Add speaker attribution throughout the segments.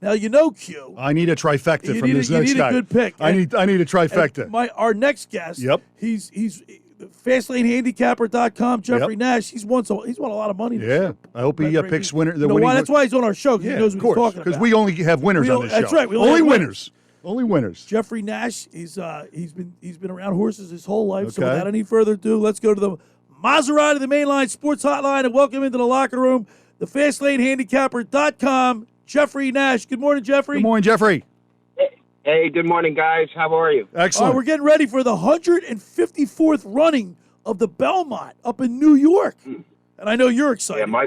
Speaker 1: Now, you know, Q.
Speaker 2: I need a trifecta from this next guy.
Speaker 1: You need a good pick.
Speaker 2: I need a trifecta.
Speaker 1: Our next guest.
Speaker 2: Yep.
Speaker 1: He's FastlaneHandicapper.com. Jeffery Nash. He's won a lot of money. This year.
Speaker 2: I hope he picks winner.
Speaker 1: That's why he's on our show, because he knows what he's talking about.
Speaker 2: Because we only have winners on this show.
Speaker 1: That's right. We
Speaker 2: only winners. Only winners.
Speaker 1: Jeffery Nash. He's been around horses his whole life. Okay. So without any further ado, let's go to the Maserati, the Mainline Sports Hotline, and welcome into the locker room, the FastlaneHandicapper.com. Jeffery Nash. Good morning, Jeffrey.
Speaker 2: Good morning, Jeffrey.
Speaker 3: Hey, good morning, guys. How are you?
Speaker 2: Excellent.
Speaker 1: We're getting ready for the 154th running of the Belmont up in New York. And I know you're excited.
Speaker 3: Yeah,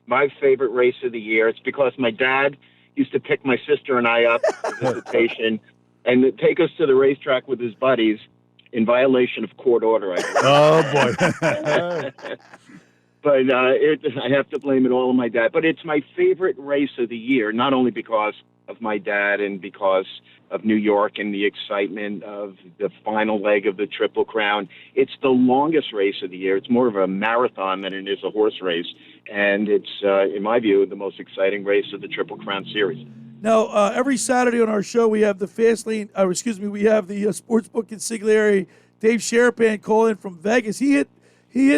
Speaker 3: my favorite race of the year. It's because my dad used to pick my sister and I up for visitation and take us to the racetrack with his buddies in violation of court order.
Speaker 2: Oh, boy.
Speaker 3: But I have to blame it all on my dad. But it's my favorite race of the year, not only because of my dad and because of New York and the excitement of the final leg of the Triple Crown. It's the longest race of the year. It's more of a marathon than it is a horse race. And it's, in my view, the most exciting race of the Triple Crown series.
Speaker 1: Now, every Saturday on our show, we have the we have the sportsbook consigliere, Dave Sherapan, call in from Vegas. He hit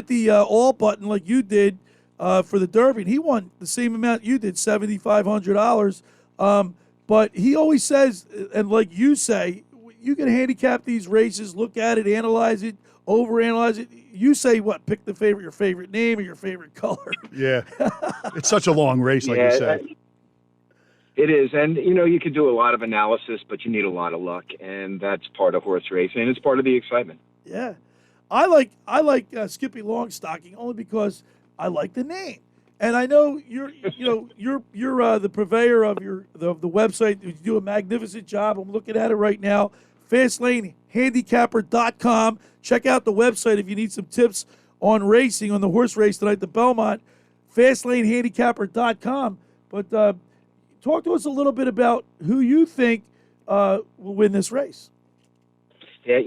Speaker 1: the all button like you did for the Derby, and he won the same amount you did, $7,500. But he always says, and like you say, you can handicap these races, look at it, analyze it, overanalyze it. You say what? Pick your favorite name or your favorite color.
Speaker 2: Yeah. It's such a long race, like you said.
Speaker 3: It is. And, you can do a lot of analysis, but you need a lot of luck. And that's part of horse racing. And it's part of the excitement.
Speaker 1: Yeah. I like Skippy Longstocking only because I like the name. And I know you're the purveyor of the website. You do a magnificent job. I'm looking at it right now. FastlaneHandicapper.com. Check out the website if you need some tips on racing, on the horse race tonight, the Belmont. FastlaneHandicapper.com. But talk to us a little bit about who you think will win this race.
Speaker 3: Yeah,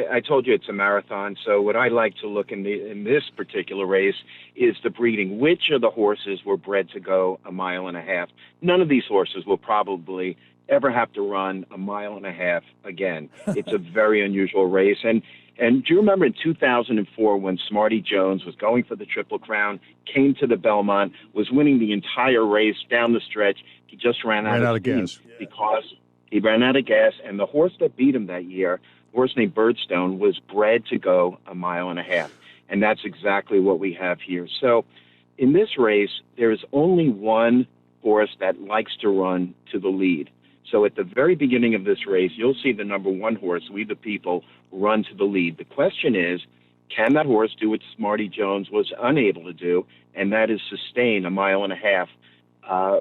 Speaker 3: I told you it's a marathon. So what I like to look in this particular race is the breeding. Which of the horses were bred to go a mile and a half? None of these horses will probably ever have to run a mile and a half again. It's a very unusual race. And do you remember in 2004 when Smarty Jones was going for the Triple Crown, came to the Belmont, was winning the entire race down the stretch? He just ran out of gas because he ran out of gas. And the horse that beat him that year, a horse named Birdstone, was bred to go a mile and a half. And that's exactly what we have here. So in this race, there is only one horse that likes to run to the lead. So at the very beginning of this race, you'll see the number one horse, We the People, run to the lead. The question is, can that horse do what Smarty Jones was unable to do, and that is sustain a mile and a half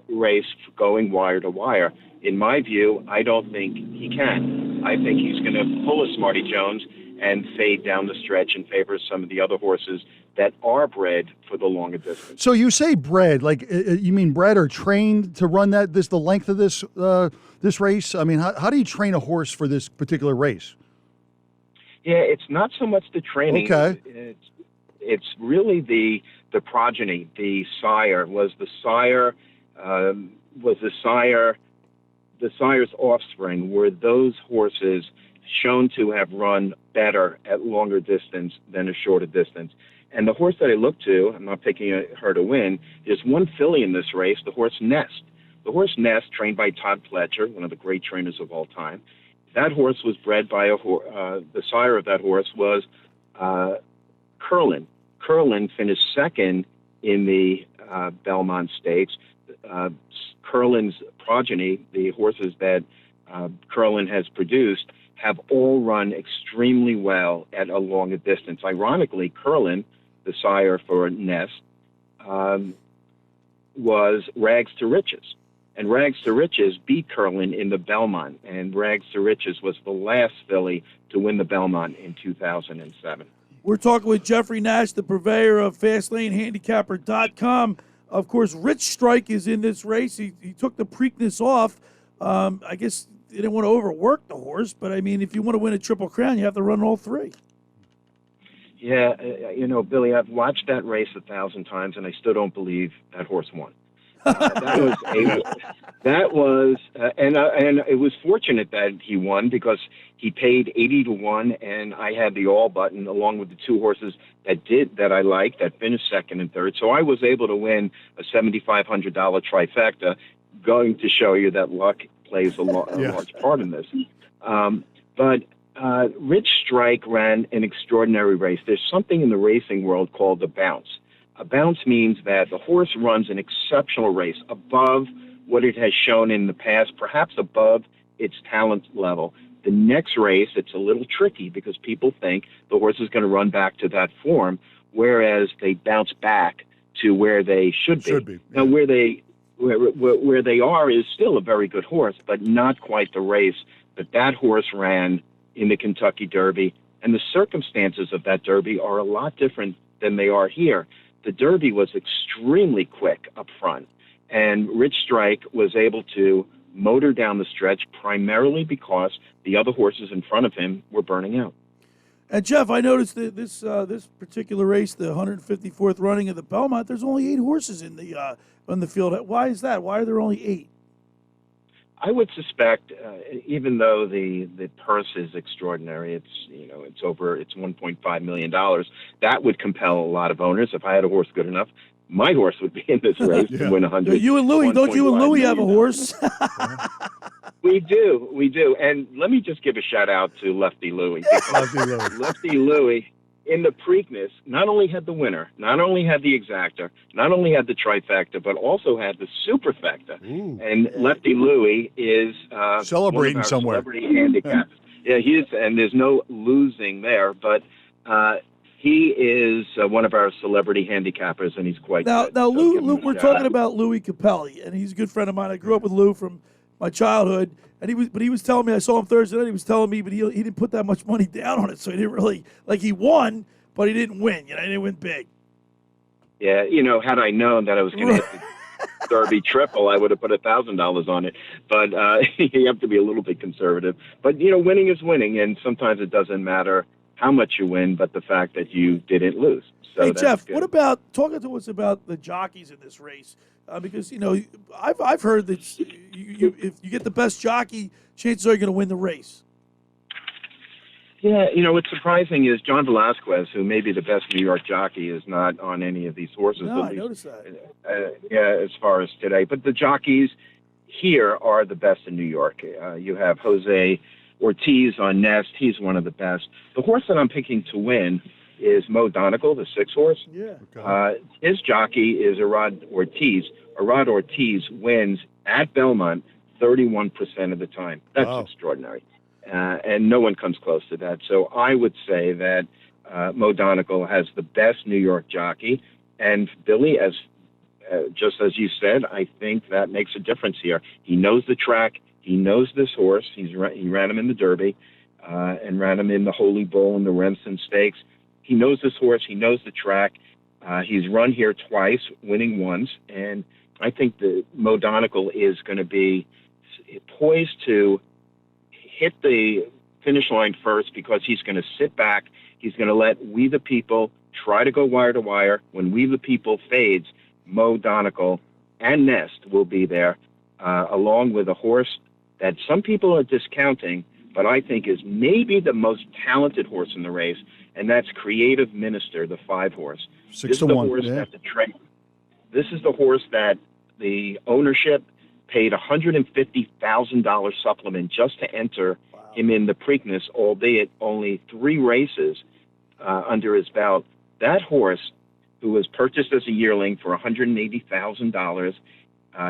Speaker 3: race going wire to wire? In my view, I don't think he can. I think he's going to pull a Smarty Jones and fade down the stretch in favor of some of the other horses that are bred for the longer distance.
Speaker 2: So you say bred, like you mean bred or trained to run the length of this race? I mean, how do you train a horse for this particular race?
Speaker 3: Yeah, it's not so much the training.
Speaker 2: Okay.
Speaker 3: It's really the progeny. The sire's offspring were those horses shown to have run better at longer distance than a shorter distance. And the horse that I look to, I'm not picking her to win, there's one filly in this race, the horse Nest. The horse Nest, trained by Todd Pletcher, one of the great trainers of all time. That horse was bred by the sire of that horse was Curlin. Curlin finished second in the Belmont Stakes. Curlin's progeny, the horses that Curlin has produced, have all run extremely well at a longer distance. Ironically, Curlin, the sire for Nest, was Rags to Riches. And Rags to Riches beat Curlin in the Belmont. And Rags to Riches was the last filly to win the Belmont in 2007.
Speaker 1: We're talking with Jeffery Nash, the purveyor of FastlaneHandicapper.com. Of course, Rich Strike is in this race. He took the Preakness off. I guess they didn't want to overwork the horse, but I mean, if you want to win a Triple Crown, you have to run all three.
Speaker 3: Yeah, Billy, I've watched that race 1,000 times, and I still don't believe that horse won. That was and it was fortunate that he won because he paid 80 to 1, and I had the all button along with the two horses that I liked that finished second and third. So I was able to win a $7,500 trifecta. Going to show you that luck plays a large part in this. But Rich Strike ran an extraordinary race. There's something in the racing world called a bounce. A bounce means that the horse runs an exceptional race above what it has shown in the past, perhaps above its talent level. The next race, it's a little tricky because people think the horse is going to run back to that form, whereas they bounce back to where they should be. Now, where they are is still a very good horse, but not quite the race that horse ran in the Kentucky Derby. And the circumstances of that Derby are a lot different than they are here. The Derby was extremely quick up front, and Rich Strike was able to motor down the stretch primarily because the other horses in front of him were burning out.
Speaker 1: And Jeff, I noticed that this particular race, the 154th running of the Belmont, there's only 8 horses in the field. Why is that? Why are there only 8?
Speaker 3: I would suspect, even though the purse is extraordinary, it's $1.5 million. That would compel a lot of owners. If I had a horse good enough, my horse would be in this race to win 100.
Speaker 1: You and Louie, don't you and Louie have a horse?
Speaker 3: We do. And let me just give a shout out to Lefty Louie. Lefty Louie in the Preakness not only had the winner, not only had the exacta, not only had the trifecta, but also had the superfecta. And Lefty Louie is
Speaker 2: celebrating
Speaker 3: one of our
Speaker 2: somewhere.
Speaker 3: Celebrity handicappers. Yeah, he is, and there's no losing there. But he is one of our celebrity handicappers, and he's quite good.
Speaker 1: Now, Lou, we're talking about Louis Capelli, and he's a good friend of mine. I grew up with Lou from my childhood, and he was telling me, I saw him Thursday night, he was telling me, but he didn't put that much money down on it, so he didn't really, he won, but he didn't win, he didn't win big.
Speaker 3: Yeah, had I known that I was going to hit the Derby triple, I would have put $1,000 on it, but you have to be a little bit conservative. But, winning is winning, and sometimes it doesn't matter how much you win, but the fact that you didn't lose. So
Speaker 1: hey, Jeff,
Speaker 3: good.
Speaker 1: what about talking to us about the jockeys in this race? Because I've heard that if you get the best jockey, chances are you're going to win the race.
Speaker 3: Yeah, what's surprising is John Velasquez, who may be the best New York jockey, is not on any of these horses.
Speaker 1: No, I noticed that.
Speaker 3: As far as today, but the jockeys here are the best in New York. You have Jose Ortiz on Nest; he's one of the best. The horse that I'm picking to win is Mo Donegal, the 6 horse.
Speaker 1: Yeah.
Speaker 3: Okay. His jockey is Arad Ortiz. Arad Ortiz wins at Belmont 31% of the time. That's extraordinary. And no one comes close to that. So I would say that Mo Donegal has the best New York jockey. And Billy, just as you said, I think that makes a difference here. He knows the track. He knows this horse. He ran him in the Derby and ran him in the Holy Bull and the Remsen Stakes. He knows this horse. He knows the track. He's run here twice, winning once. And I think that Mo Donegal is going to be poised to hit the finish line first because he's going to sit back. He's going to let We the People try to go wire to wire. When We the People fades, Mo Donegal and Nest will be there, along with a horse that some people are discounting, but I think is maybe the most talented horse in the race, and that's Creative Minister, the 5 horse.
Speaker 2: 6 to 1.
Speaker 3: This is the horse that the ownership paid $150,000 supplement just to enter him in the Preakness, albeit only 3 races under his belt. That horse, who was purchased as a yearling for $180,000,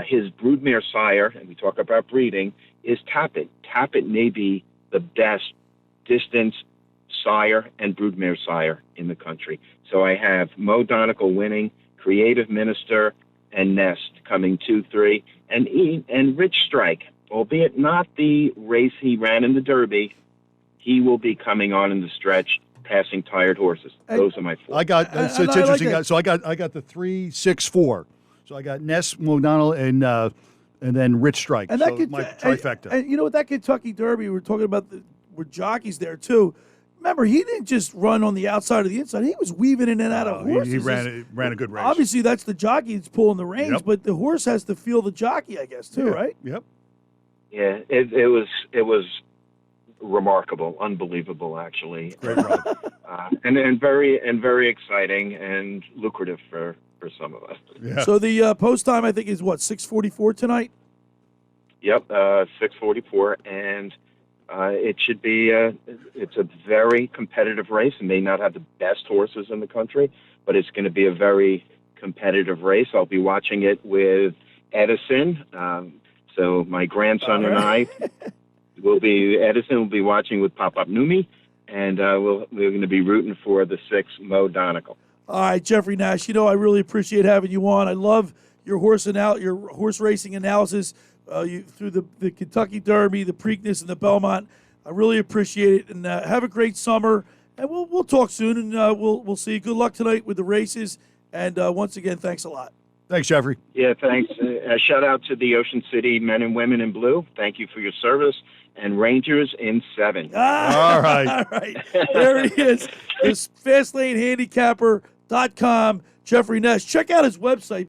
Speaker 3: his broodmare sire, and we talk about breeding, is Tappet. Tappet may be the best distance sire and broodmare sire in the country. So I have Mo Donegal winning, Creative Minister, and Nest coming 2-3, and Rich Strike, albeit not the race he ran in the Derby, he will be coming on in the stretch, passing tired horses. Those are my 4.
Speaker 2: I got it's interesting. So I got the 3, 6, 4. So I got Ness, Mo Donegal, and then Rich Strike.
Speaker 1: And
Speaker 2: so my trifecta.
Speaker 1: And you know what, that Kentucky Derby, we're talking about, we're jockeys there too. remember, he didn't just run on the outside or the inside. He was weaving in and out of horses.
Speaker 2: He ran a good race.
Speaker 1: Obviously, that's the jockey that's pulling the reins,
Speaker 2: Yep.
Speaker 1: but the horse has to feel the jockey, I guess, too, right?
Speaker 2: Yep.
Speaker 3: Yeah, it was remarkable, unbelievable, actually.
Speaker 2: Great run.
Speaker 3: And very exciting and lucrative for some of us.
Speaker 2: Yeah.
Speaker 1: So the post time, I think, is what, 6:44 tonight?
Speaker 3: Yep, 6:44, and it should be. It's a very competitive race. It may not have the best horses in the country, but it's going to be a very competitive race. I'll be watching it with Edison. So my grandson and I Edison will be watching with Pop-Up Numi, and we're going to be rooting for the 6 Mo Donegal.
Speaker 1: All right, Jeffrey Nash. I really appreciate having you on. I love your horse racing analysis through the Kentucky Derby, the Preakness, and the Belmont. I really appreciate it, and have a great summer. And we'll talk soon, and we'll see you. Good luck tonight with the races, and once again, thanks a lot.
Speaker 2: Thanks, Jeffrey.
Speaker 3: Yeah, thanks. Shout out to the Ocean City men and women in blue. Thank you for your service. And Rangers in 7.
Speaker 2: All right.
Speaker 1: All right. There he is. This FastlaneHandicapper.com, Jeffrey Nash. Check out his website.